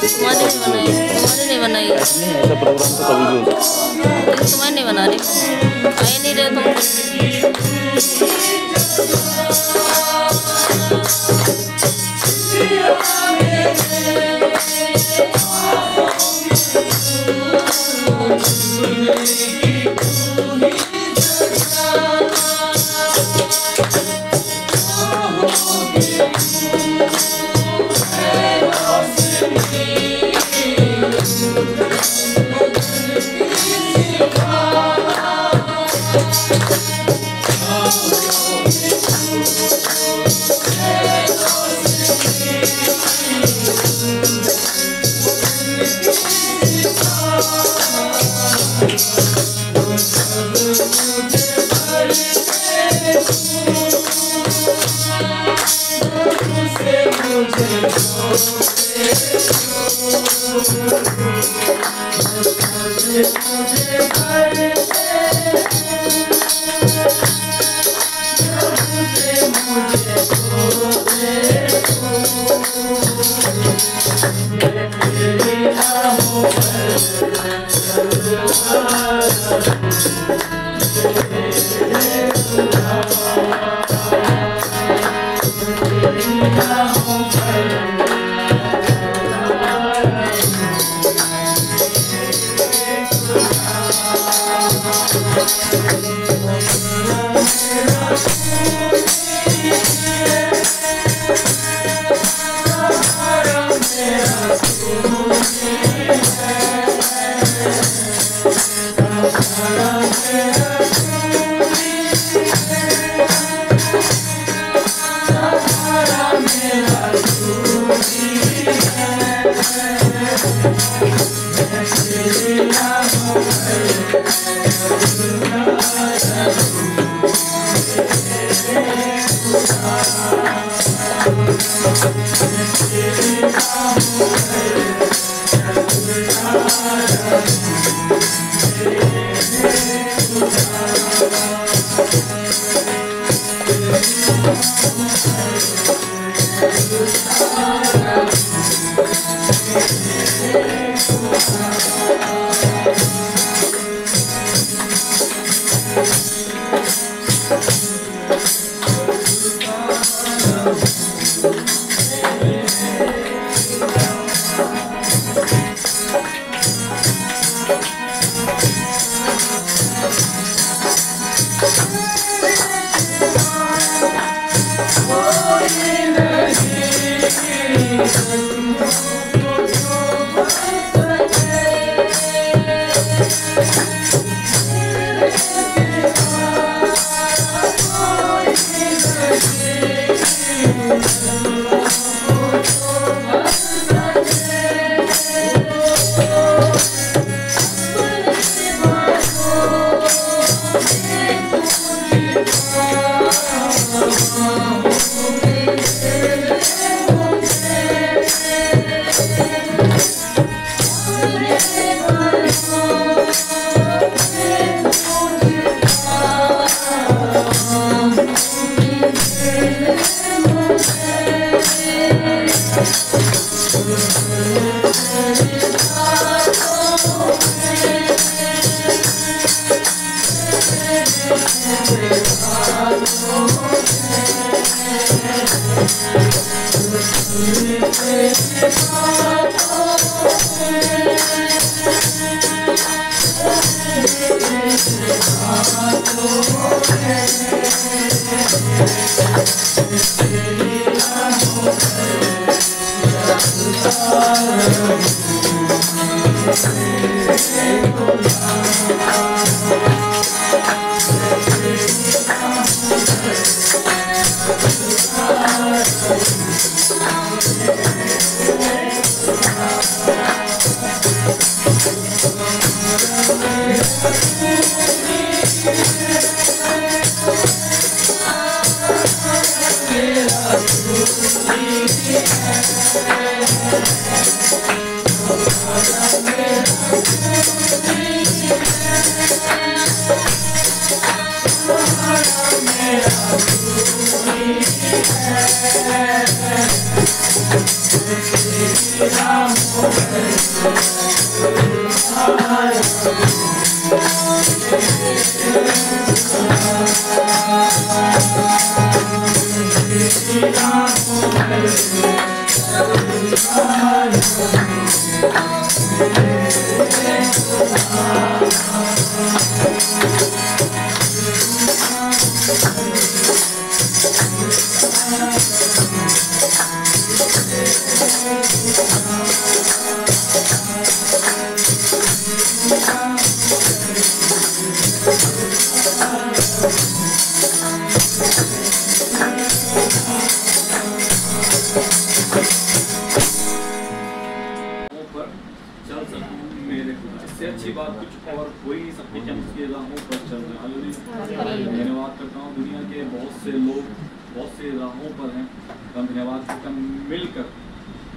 तुम्हारे नहीं बनाई ऐसा प्रोग्राम तो कभी भी हो सकता है। तुम्हारे नहीं बना रहे, आए नहीं रहे तुम।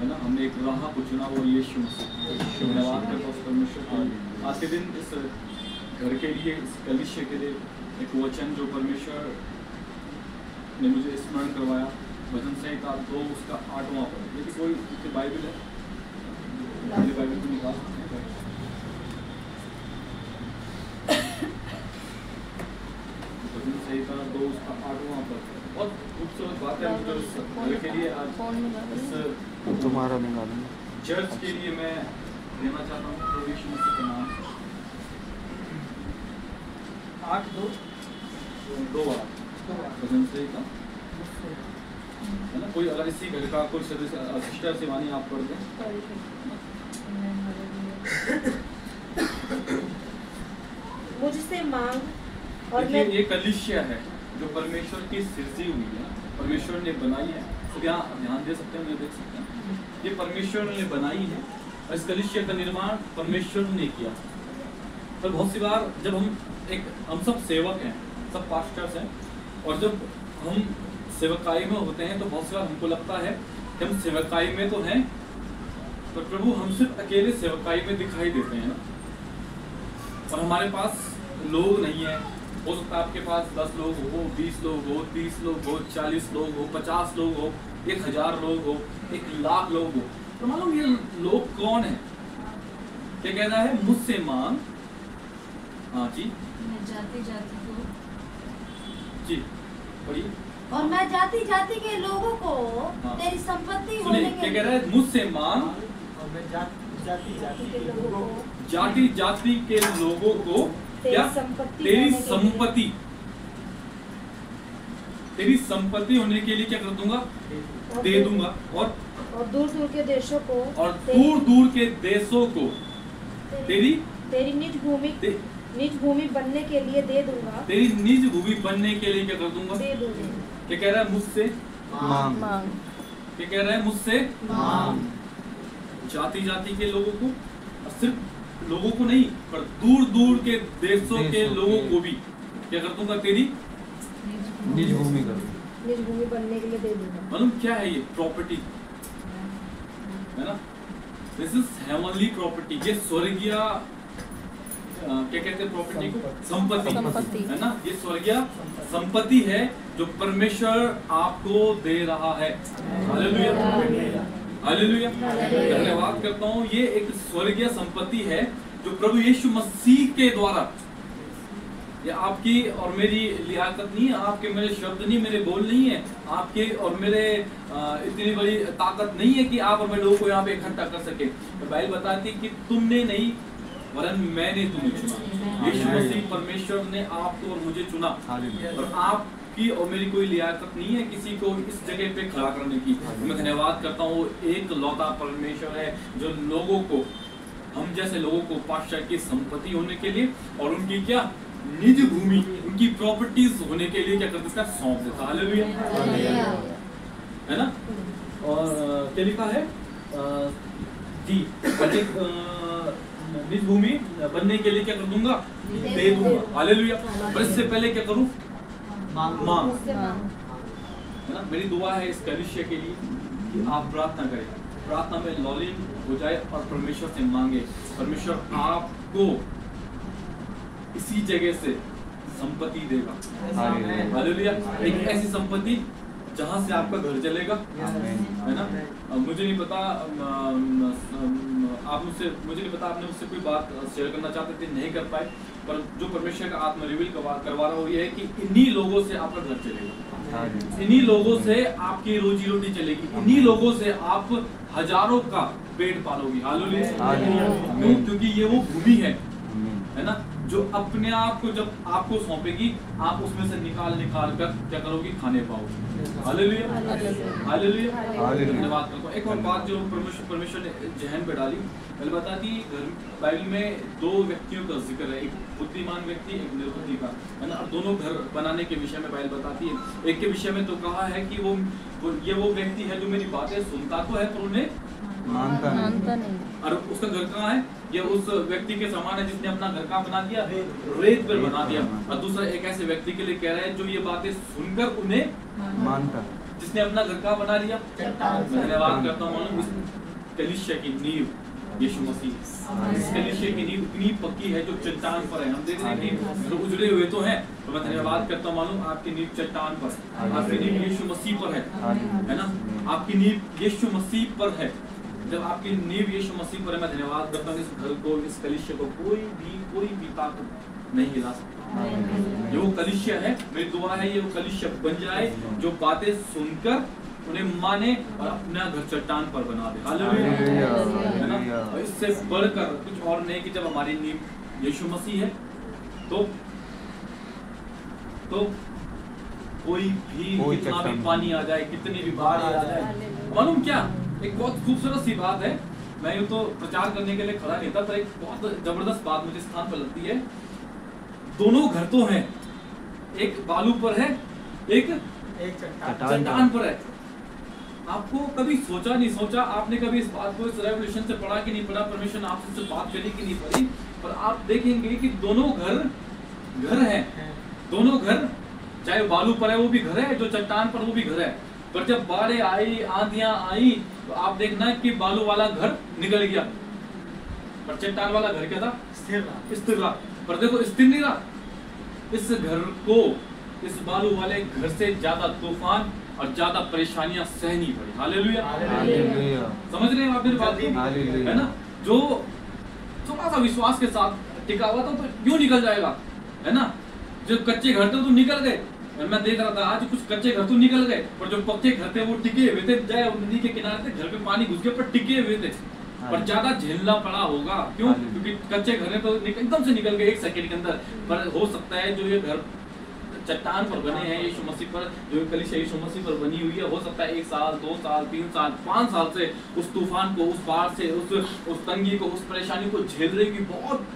है ना, हमने एक राह को चुना, वो यीशु मसीह। धन्यवाद करता हूं परमेश्वर को। आज के दिन इस घर के लिए, इस कलीसिया के लिए एक वचन जो परमेश्वर ने मुझे स्मरण करवाया, भजन संहिता 2 उसका 8वां पद। यदि कोई उसकी बाइबल है, मेरी बाइबल को निकाल सकते हैं। भजन संहिता 2 उसका 8वां पद। बहुत खूबसूरत बात है मुझे उस घर के लिए आज इस तुम्हारा निकालूंगा। चर्च के लिए मैं देना चाहता हूँ प्रभु यीशु मसीह के नाम। 8:2 भजन संहिता, है ना। कोई अगर इसी घर का कोई सदस्य सिस्टर शिवानी आप पढ़ दें। मुझसे मांग और देखिए, मैं ये कलीसिया है जो परमेश्वर की सृष्टि हुई है, परमेश्वर ने बनाई है। तो यहाँ ध्यान दे सकते हैं, मुझे देख सकते हैं, ये परमेश्वर ने बनाई है और इस कलीसिया का निर्माण परमेश्वर ने किया। पर बहुत सी बार जब हम सब सेवक हैं, सब पास्टर्स हैं, और जब हम सेवकाई में होते हैं तो बहुत सी बार हमको लगता है कि हम सेवकाई में तो हैं, पर प्रभु हम सिर्फ अकेले सेवकाई में दिखाई देते हैं ना, और हमारे पास लोग नहीं है। हो सकता है आपके पास 10 लोग हो, 20 लोग हो, 30 लोग हो, 40 लोग हो, 50 लोग हो, 1000 लोग हो, 1,00,000 लोग हो। तो मालूम ये लोग कौन है? क्या कहना है? मुझसे मांग। हाँ जी जाति जाति को जी पढ़िए। और मैं जाति जाति के लोगों को हाँ। तेरी संपत्ति सुनिए होने क्या के कह रहा है? मुझसे मांग, और मैं जाति जाति के लोगों को जाति जाति के लोगों को क्या? तेरी संपत्ति, तेरी संपत्ति होने के लिए क्या कर दूंगा? दे दूंगा। और दूर दूर के देशों को और दूर दूर के देशों को तेरी तेरी निज भूमि बनने के लिए दे दूंगा। तेरी निज भूमि बनने के लिए क्या कर दूंगा? दे दूंगा। क्या कह रहा है? मुझसे मांग। क्या कह रहा है? मुझसे मांग। जाति जाति के लोगों को, और सिर्फ लोगों को नहीं, पर दूर दूर के देशों के लोगों को भी क्या कर दूंगा? तेरी निज भूमि कर। निज भूमि बनने के लिए दे दूंगा। मालूम क्या है? ये प्रॉपर्टी है ना। This is heavenly property. ये स्वर्गीय क्या कहते हैं प्रॉपर्टी को? संपत्ति है ना। ये स्वर्गीय संपत्ति है जो परमेश्वर आपको दे रहा है। Hallelujah, hallelujah. धन्यवाद करता हूँ। ये एक स्वर्गीय संपत्ति है जो प्रभु यीशु मसीह के द्वारा, ये आपकी और मेरी लियाकत नहीं है, आपके मेरे शब्द नहीं, मेरे बोल नहीं है, आपके और मेरे इतनी बड़ी ताकत नहीं है कि आप और मैं लोगों को यहाँ पे इकट्ठा कर सके। तो बाइबल बताती है कि तुमने नहीं वरन मैंने तुम्हें चुना। यीशु मसीह परमेश्वर ने आपको और मुझे चुना, और आपकी और मेरी कोई लियाकत नहीं है किसी को इस जगह पे खड़ा करने की। मैं धन्यवाद करता हूँ, एक लौता परमेश्वर है जो लोगों को, हम जैसे लोगों को पातशाह की संपत्ति होने के लिए और उनकी क्या निज भूमि, उनकी प्रॉपर्टीज होने के लिए क्या कर देता है? सौंप देता। हालेलुया, है ना। और क्या लिखा है? जी निज भूमि बनने के लिए क्या कर दूंगा? दे दूंगा। हालेलुया। पर इससे पहले क्या करूं? मांग, है ना। मेरी दुआ है इस कलीसिया के लिए कि आप प्रार्थना करें, प्रार्थना में लॉलिन हो जाए और परमेश्वर से मांगे। परमेश्वर आपको इसी जगह से संपत्ति देगा। हालेलुया। एक ऐसी संपत्ति जहां से आपका घर चलेगा, है ना। मुझे नहीं पता आप मुझसे, मुझे नहीं पता आपने मुझसे कोई बात शेयर करना चाहते थे, नहीं कर पाए, पर जो परमेश्वर का आत्मा रिवील करवा रहा हो ये है कि इन्हीं लोगों से आपका घर चलेगा, इन्हीं लोगों से आपकी रोजी रोटी चलेगी, इन्हीं लोगों से आप हजारों का पेट पालोगी। हालेलुया। क्यों? क्योंकि ये वो भूमि है ना, जो अपने आप को जब आपको सौंपेगी आप उसमें से निकाल कर क्या करोगी? खाने पाओगे। Hallelujah, hallelujah. धन्यवाद करता हूं। एक और बात जो परमेश्वर ने जहन पे डाली, पहले बताती बाइबल में 2 व्यक्तियों का जिक्र है, एक बुद्धिमान व्यक्ति, एक निर्बुद्धि का, है ना। दोनों घर बनाने के विषय में बाइबल बताती है। एक के विषय में तो कहा है कि वो व्यक्ति है जो मेरी बातें सुनता तो है पर उन्हें मानता नहीं। और उसका घर कहाँ है? ये उस व्यक्ति के समान है जिसने अपना घर कहाँ बना दिया? रेत पर बना दिया। और दूसरा एक ऐसे व्यक्ति के लिए कह रहा है जो ये बातें सुनकर उन्हें मानता। जिसने अपना घर कहाँ बना लिया? मैं धन्यवाद करता हूँ मालूम इस कलीसिया की नींव यीशु मसीह। इस कलीसिया की नींव इतनी पक्की है जो चट्टान पर है। हम देख रहे हैं कि उजड़े हुए तो हैं, तो मैं धन्यवाद करता हूँ मालूम आपकी नींव चट्टान पर है, आपकी नींव यीशु मसीह पर है ना? आपकी नींव यीशु मसीह पर है। जब आपकी नींव यीशु मसीह पर है, मैं धन्यवाद करता हूँ इस घर को, इस कलीसिया को कोई भी ताकत नहीं हिला सकता। ये वो कलीसिया है, मेरी दुआ है ये वो कलीसिया बन जाए जो बातें सुनकर उन्हें माने और अपना घर चट्टान पर बना दे। हालेलुया, है ना? और इससे बढ़कर कुछ और नहीं कि जब हमारी नींव यीशु मसीह है तो कोई भी कितना भी पानी आ जाए, कितनी भी बाढ़ आ जाए, मालूम क्या एक बहुत खूबसूरत सी बात है। मैं यूँ तो प्रचार करने के लिए खड़ा नहीं था, पर एक बहुत जबरदस्त बात मुझे स्थान पर लगती है। दोनों घर तो हैं, एक बालू पर है, एक चट्टान पर है। आपको कभी सोचा नहीं सोचा, आपने कभी इस बात को इस रेवोल्यूशन से पढ़ा कि नहीं पढ़ा, परमेश्वर आपसे बात करी कि नहीं पढ़ी, पर आप देखेंगे कि दोनों घर हैं, दोनों घर, चाहे बालू पर है वो भी घर है, जो चट्टान पर वो भी घर है। पर जब बाढ़ें आई, आंधियां आई, तो आप देखना कि बालू वाला घर निकल गया, पर चट्टान वाला घर क्या था? स्थिर रहा। पर देखो स्थिर नहीं रहा, इस घर को, इस बालू वाले घर से ज्यादा तूफान और ज्यादा परेशानियां सहनी पड़ी। हालेलुया, समझ रहे हैं आप मेरी बात को? है ना? जो थोड़ा सा विश्वास के साथ टिका हुआ था तो यूं निकल जाएगा, है ना? जो कच्चे घर थे तो निकल गए, मैं देख रहा था आज कुछ कच्चे घर तो निकल गए, पर जो पक्के घर थे वो टिके हुए थे। जाए नदी के किनारे थे, घर पे पानी घुस गया पर टिके हुए थे, पर ज्यादा झेलना पड़ा होगा। क्यों? क्योंकि कच्चे घर तो एकदम से निकल गए 1 सेकंड के अंदर। पर हो सकता है जो ये घर चट्टान पर बने हैं, यीशु मसीह पर, जो कलीसिया यीशु मसीह पर बनी हुई है, हो सकता है 1 साल 2 साल 3 साल 5 साल से उस तूफान को, उस बाढ़ से, उस तंगी को, उस परेशानी को झेल रही होगी, बहुत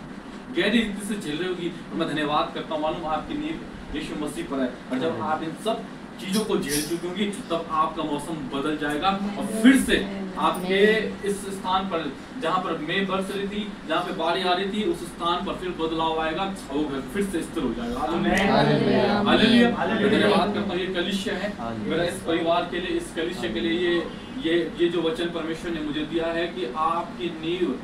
गहरी रीति से झेल रही होगी। और मैं धन्यवाद करता हूँ मालूम आपकी नींव यीशु मसीह पर है, और जब आप इन सब चीजों को झेल चुकी होंगी तब आपका मौसम बदल जाएगा और फिर से आपके इस स्थान पर जहाँ पर मैं बरस रही थी, जहाँ पे बाढ़ आ रही थी, उस स्थान पर फिर बदलाव आएगा और वो फिर से स्थिर हो जाएगा। हालेलुया, धन्यवाद करता हूँ। ये कलीसिया है मेरा, इस परिवार के लिए, इस कलीसिया के लिए ये जो वचन परमेश्वर ने मुझे दिया है कि आपकी नींव,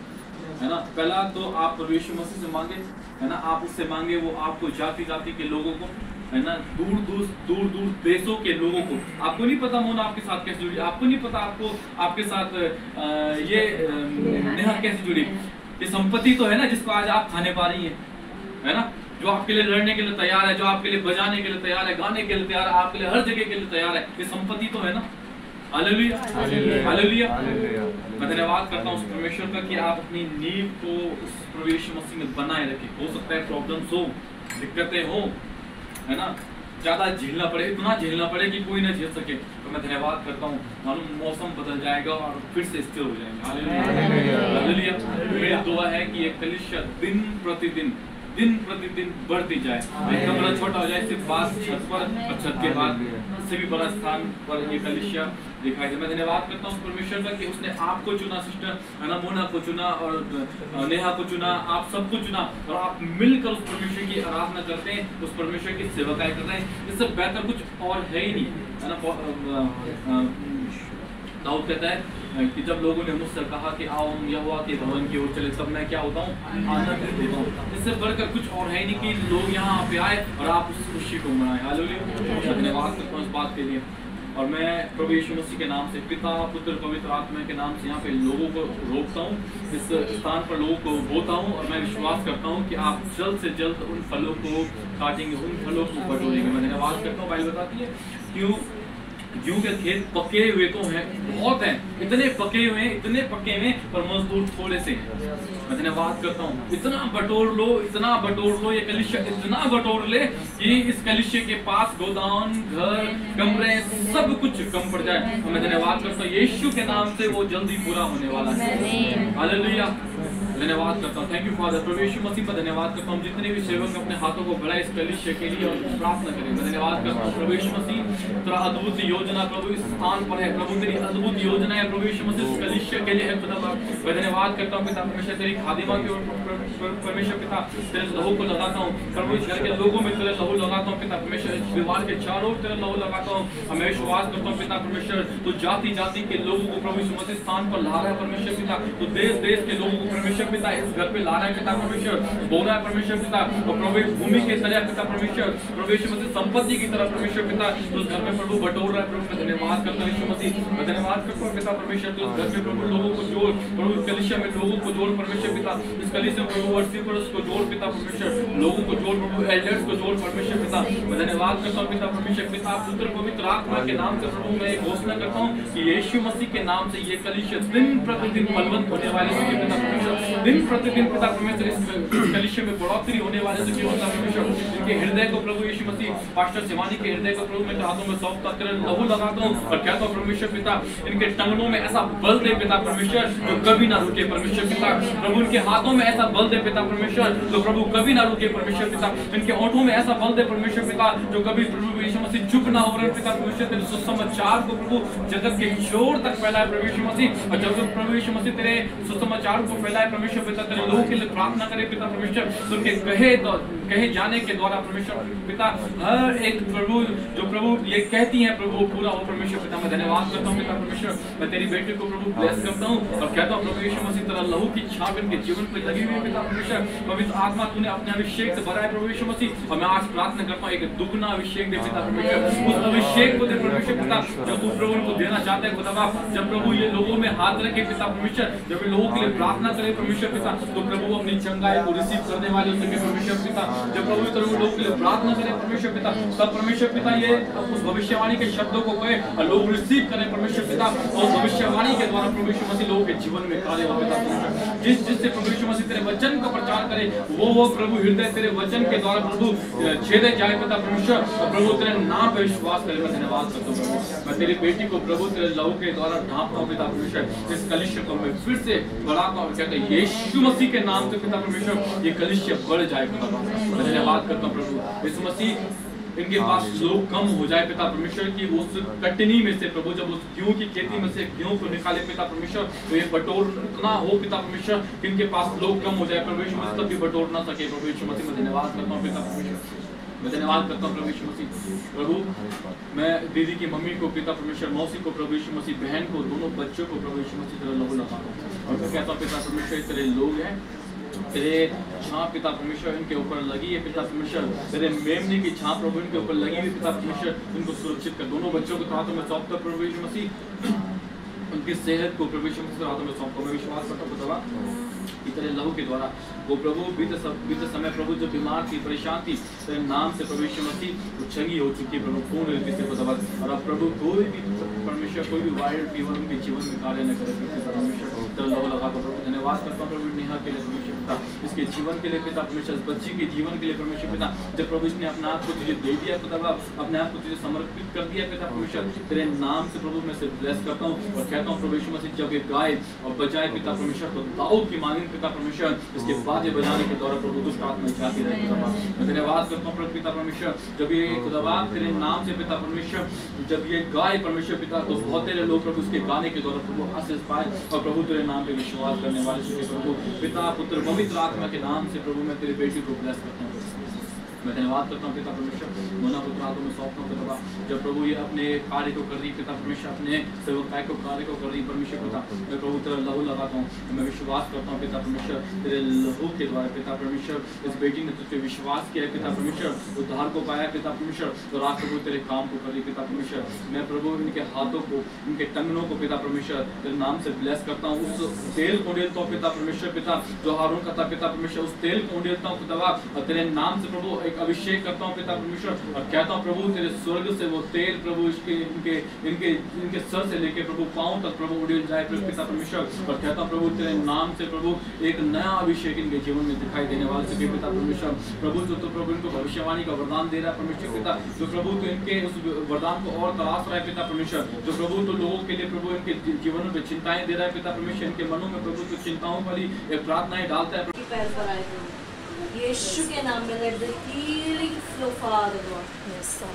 है ना, पहला तो आप यीशु मसीह से मांगे, है ना, आप उससे मांगे, वो आपको जाति जाति के लोगों को, है ना, दूर दूर देशों के लोगों को, आपको नहीं पता मोना आपके साथ कैसे जुड़ी, आपको नहीं पता आपको आपके साथ ये नेहा कैसे जुड़ी। ये संपत्ति तो है ना जिसको आज आप खाने पा रही है ना, जो आपके लिए लड़ने के लिए तैयार है, जो आपके लिए बजाने के लिए तैयार है, गाने के लिए तैयार है, आपके लिए हर जगह के लिए तैयार है, ये संपत्ति तो है ना। Hallelujah, hallelujah. मैं धन्यवाद करता हूँ उस परमेश्वर का कि आप अपनी नींव को उस प्रभु यीशु मसीह में बनाए रखें। हो सकता है प्रॉब्लम्स हो, दिक्कतें हो, है ना, ज्यादा झेलना पड़े, इतना झेलना पड़े कि कोई ना झेल सके, तो मैं धन्यवाद करता हूँ मालूम मौसम बदल जाएगा और फिर से स्थिर हो जाएंगे। हालेलुया। मेरी दुआ है कि ये कलीसिया दिन प्रतिदिन बढ़ती जाए, कमरा छोटा हो जाए, सिर्फ बात छत पर और छत के बाद इससे भी बड़ा स्थान पर ये कलीसिया दिखाई दे। मैं धन्यवाद करता हूँ परमेश्वर का कि उसने आपको चुना, सिस्टर मोना को चुना और नेहा को चुना, आप सबको चुना, और आप मिलकर उस परमेश्वर की आराधना करते हैं, उस परमेश्वर की सेवकाई करते हैं। इससे बेहतर कुछ और है ही नहीं, है ना। दाऊद कहता है कि जब लोगों ने मुझसे कहा कि आओ हम यहोवा के भवन की ओर चले, तब मैं क्या होता हूँ? आनंदित होता हूँ। इससे बढ़कर कुछ और है नहीं कि लोग यहाँ पे आए और आप उस खुशी को मनाएं। हालेलुया, धन्यवाद करता हूँ इस बात के लिए। और मैं प्रभु यीशु मसीह के नाम से, पिता पुत्र पवित्र आत्मा के नाम से यहाँ पे लोगों को रोकता हूँ, इस स्थान पर लोगों को बोता हूँ, और मैं विश्वास करता हूँ कि आप जल्द से जल्द उन फलों को काटेंगे, उन फलों को बटोरेंगे। मैं धन्यवाद करता हूँ। बाइबल बताती है क्यों गेहूं के खेत पके हुए तो हैं, बहुत हैं, इतने पके हुए हैं, पर मजदूर थोड़े से। मैं धन्यवाद करता हूँ, इतना बटोर लो, ये कलीसिया इतना बटोर ले कि इस कलीसिया के पास गोदाम, घर, कमरे, सब कुछ कम पड़ जाए। तो मैं धन्यवाद करता हूँ यीशु के नाम से वो जल्दी पूरा होने वाला है। हालेलुया, धन्यवाद करता हूँ। Thank you father. प्रभु यीशु मसीह पर धन्यवाद करता हूँ। जितने भी सेवक अपने हाथों को बढ़ाए इस कलीसिया के लिए और प्रार्थना करें, मैं धन्यवाद करता हूँ। प्रभु यीशु मसीह तेरा अद्भुत योजना प्रभु इस स्थान पर है, प्रभु तेरी अद्भुत योजना है प्रभु यीशु मसीह इस कलीसिया के लिए है। मैं धन्यवाद करता हूँ पिता परमेश्वर तेरी खादिमा के परमेश्वर पिता तेरे लहू को लगाता हूँ प्रभु इस घर के लोगों में तेरे लहू लगाता हूँ पिता परमेश्वर इस दीवार के चारों ओर तेरे लहू लगाता हूँ। हमें विश्वास करता हूँ पिता परमेश्वर तो जाति जाति के लोगों को प्रभु यीशु मसीह स्थान पर ला रहा है परमेश्वर पिता, तो देश देश के लोगों को परमेश्वर पिता इस घर पे ला रहा है पिता परमेश्वर, बोल रहा है परमेश्वर पिता और प्रभु एक भूमि के तरह पिता परमेश्वर प्रभु यीशु मसीह संपत्ति की तरह परमेश्वर पिता तो उस घर में प्रभु बटोर रहा है प्रभु। मैं धन्यवाद करता हूँ यीशु मसीह, मैं धन्यवाद करता हूँ पिता परमेश्वर तो उस घर में प्रभु लोगों को जोड़ प्रभु इस कलीसिया में लोगों को जोड़ परमेश्वर पिता, इस कलीसिया में प्रभु वर्शिपर्स को जोड़ पिता परमेश्वर, लोगों को जोड़ प्रभु एल्डर्स को जोड़ परमेश्वर पिता। मैं धन्यवाद करता हूँ पिता परमेश्वर पिता पुत्र पवित्र आत्मा के नाम से प्रभु मैं घोषणा करता हूँ कि यीशु मसीह के नाम से ये कलीसिया दिन प्रतिदिन बलवंत होने वाले हैं पिता परमेश्वर, दिन प्रतिदिन पिता परमेश्वर इस कलीसिया में बढ़ोतरी होने वाले हैं पिता परमेश्वर। इनके हृदय को प्रभु यीशु मसीह पास्टर शिवानी के हृदय को प्रभु मैं हाथों में सौंपता तेरे लहू लगाता हूँ और कहता हूँ परमेश्वर पिता इनके टंगनों में ऐसा बल दे पिता परमेश्वर जो कभी ना रुके परमेश्वर पिता, प्रभु इनके हाथों में ऐसा बल दे पिता परमेश्वर जो प्रभु कभी ना रुके परमेश्वर पिता, इनके होठों में ऐसा बल दे परमेश्वर पिता जो कभी प्रभु यीशु मसीह चुप ना हो रहे पिता परमेश्वर तेरे सुसमाचार को प्रभु जगत के छोर तक फैलाए प्रभु यीशु मसीह, और जब प्रभु यीशु मसीह तेरे सुसमाचार को फैलाए परमेश्वर पिता तेरे लोगों के लिए प्रार्थना करे पिता परमेश्वर, तो उनके कहे जाने के द्वारा परमेश्वर पिता हर एक प्रभु जो प्रभु ये कहती है प्रभु पूरा हो परमेश्वर पिता। मैं धन्यवाद करता हूँ पिता परमेश्वर, मैं तेरी बेटी को प्रभु ब्लेस करता हूँ और कहता हूँ प्रभु यीशु मसीह तेरा लहू की छाप इनके जीवन पर लगी हुई है पिता परमेश्वर, पवित्र आत्मा तूने अपने अभिषेक से भरा है प्रभु यीशु मसीह, और मैं आज प्रार्थना करता हूँ एक दुगना अभिषेक दे पिता परमेश्वर, उस अभिषेक को दे परमेश्वर पिता जो तू प्रभु उनको देना चाहते हैं खुदा बाप। जब प्रभु ये लोगों में हाथ रखे पिता परमेश्वर, जब लोगों के लिए प्रार्थना करे परमेश्वर पिता तो प्रभु अपनी चंगाई को रिसीव करने वाले हो सके परमेश्वर पिता, जब प्रभु तरह लोगों के लिए प्रार्थना करे परमेश्वर पिता तब परमेश्वर पिता ये उस भविष्यवाणी के शब्दों को कहे और लोग रिसीव करें परमेश्वर पिता, और भविष्यवाणी के द्वारा प्रभु यीशु मसीह लोगों के जीवन में कार्य हो पिता परमेश्वर, जिससे प्रभु यीशु मसीह तेरे वचन का प्रचार करे वो प्रभु हृदय तेरे वचन के द्वारा प्रभु छेदे जाए पिता परमेश्वर, और प्रभु तेरे नाम पे विश्वास करे। मैं धन्यवाद करता हूँ प्रभु, मैं तेरी बेटी को प्रभु तेरे लहू के द्वारा ढांपता हूँ पिता परमेश्वर, इस कलिश्य को मैं फिर से बढ़ाता हूँ कहते हैं यीशु मसीह के नाम से पिता परमेश्वर ये कलिश्य बढ़ जाए पिता। मैं धन्यवाद करता हूँ प्रभु यीशु मसीह इनके पास लोग कम हो जाए पिता परमेश्वर की उस कटनी में से प्रभु जब उस गेहूं की खेती में से गेहूं को निकाले पिता परमेश्वर तो ये बटोर इतना हो पिता परमेश्वर कि इनके पास लोग कम हो जाए प्रभु यीशु मसीह तब भी बटोर ना सके प्रभु यीशु मसीह। मैं धन्यवाद करता हूँ पिता परमेश्वर, मैं धन्यवाद करता हूँ प्रभु यीशु मसीह। प्रभु मैं दीदी की मम्मी को पिता परमेश्वर, मौसी को प्रभु यीशु मसीह, बहन को, दोनों बच्चों को प्रभु यीशु मसीह तेरा लहू लगाता हूँ और मैं कहता हूँ पिता परमेश्वर तेरे लोग हैं, तेरे छाप पिता परमेश्वर इनके ऊपर लगी है पिता परमेश्वर, तेरे मेमने की छाप प्रभु इनके ऊपर लगी हुई पिता परमेश्वर, इनको सुरक्षित कर। दोनों बच्चों को हाथों में सौंपता प्रभु यीशु मसीह, उनकी सेहत को प्रभु यीशु मसीह हाथों में सौंपता। मैं विश्वास करता हूँ कि तेरे लहू के द्वारा वो प्रभु बीते समय प्रभु जो बीमार थी परेशान थी तेरे नाम से प्रभु यीशु मसीह वो चंगी हो चुकी है प्रभु पूर्ण रीति से खुदा, और अब प्रभु कोई भी परमेश्वर कोई भी वायरल फीवर उनके जीवन में कार्य न करे परमेश्वर तेरा लहू लगा दो प्रभु। धन्यवाद करता हूँ प्रभु नेहा के लिए परमेश्वर पिता, इसके जीवन के लिए पिता परमेश्वर, बच्ची के जीवन के लिए परमेश्वर पिता, जब प्रभु इसने अपने आप को तुझे दे दिया पिता बाप, अपने आप को तुझे समर्पित कर दिया पिता परमेश्वर, तेरे नाम से प्रभु मैं से ब्लेस करता हूँ और कहता हूँ प्रभु यीशु मसीह जब ये गाए और बजाए पिता परमेश्वर तो दाऊद की मानिंद पिता परमेश्वर इसके बाजे बजाने के द्वारा प्रभु दुष्ट आत्मा जाती रहे पिता बाप। मैं धन्यवाद करता हूँ प्रभु पिता परमेश्वर, जब ये खुदा बाप तेरे नाम से पिता परमेश्वर जब ये गाए परमेश्वर पिता तो बहुत तेरे लोग प्रभु उसके गाने के द्वारा प्रभु आशीष पाए और प्रभु तेरे नाम पे विश्वास करने वाले सुखे प्रभु पिता पुत्र पवित्र आत्मा के नाम से प्रभु मैं तेरे बेटी को ब्लेस करता हूँ। मैं धन्यवाद करता हूँ पिता परमेश्वर, मना पुत्र हाथों में सौंपता हूँ पिता, जब प्रभु ये अपने कार्य को कर रही पिता परमेश्वर, अपने सेवकाय को कार्य को कर रही परमेश्वर पिता, मैं प्रभु तेरा लहू लगाता हूँ। मैं विश्वास करता हूँ पिता परमेश्वर तेरे लहू के द्वारा पिता परमेश्वर इस बेटी ने तुझे विश्वास किया है पिता परमेश्वर, उद्धार को पाया पिता परमेश्वर, तो आज प्रभु तेरे काम को कर रही पिता परमेश्वर। मैं प्रभु इनके हाथों को इनके टंगनों को पिता परमेश्वर तेरे नाम से ब्लेस करता हूँ, उस तेल को उड़ेलता हूँ पिता परमेश्वर पिता जो हारून का था पिता परमेश्वर, उस तेल को उड़ेलता हूँ खुदा और तेरे नाम से प्रभु अभिषेक करता हूँ पिता परमेश्वर और कहता हूँ प्रभु तेरे स्वर्ग से वो तेल प्रभु इसके इनके इनके इनके सर से लेके प्रभु पांव तक प्रभु उड़ेल जाए पिता परमेश्वर, और कहता हूँ प्रभु तेरे नाम से प्रभु एक नया अभिषेक इनके जीवन में दिखाई देने वाले सके पिता परमेश्वर। प्रभु तो प्रभु इनको भविष्यवाणी का वरदान दे रहा है परमेश्वर पिता, जो प्रभु तो इनके उस वरदान को और तलाश रहा है पिता परमेश्वर, जो प्रभु तो लोगों के लिए प्रभु इनके जीवनों में चिंताएं दे रहा है पिता परमेश्वर, इनके मनों में प्रभु तो चिंताओं वाली प्रार्थनाएं डालता है पैर पर आए थे यीशु के नाम में let the healing flow father God,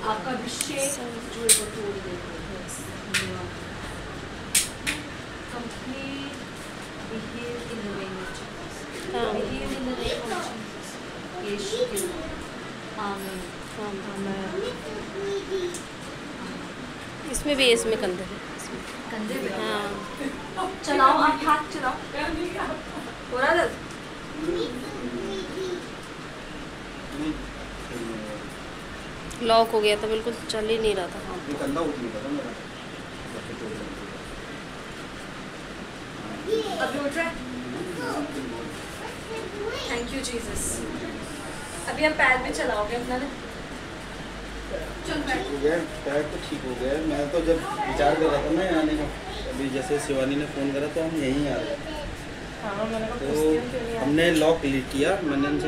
आपका अभिषेक जुए को तोड़ दे, complete be healed in the name of Jesus. हाँ। Be healed in the name of Jesus. यीशु के नाम। आमीन। इसमें भी है, इसमें कंधे में, इसमें। कंधे पे। हाँ। चलाओ, आप हाथ चलाओ। हो रहा दर्द? लॉक हो गया था, बिल्कुल चल ही नहीं रहा था। हाँ। कंधा उठ नहीं रहा मेरा। अभी उठ रहा है? Thank you Jesus. अभी हम पैर भी चलाओगे अपना ना? चल बैठ। हो गया, पैर तो ठीक हो गया। मैं तो जब विचार कर रहा था ना यहाँ आने का, अभी जैसे शिवानी ने फ़ोन करा तो हम यहीं आ रहे थे। हाँ, मैंने कहा तो हमने लॉक किया, मैंने उनसे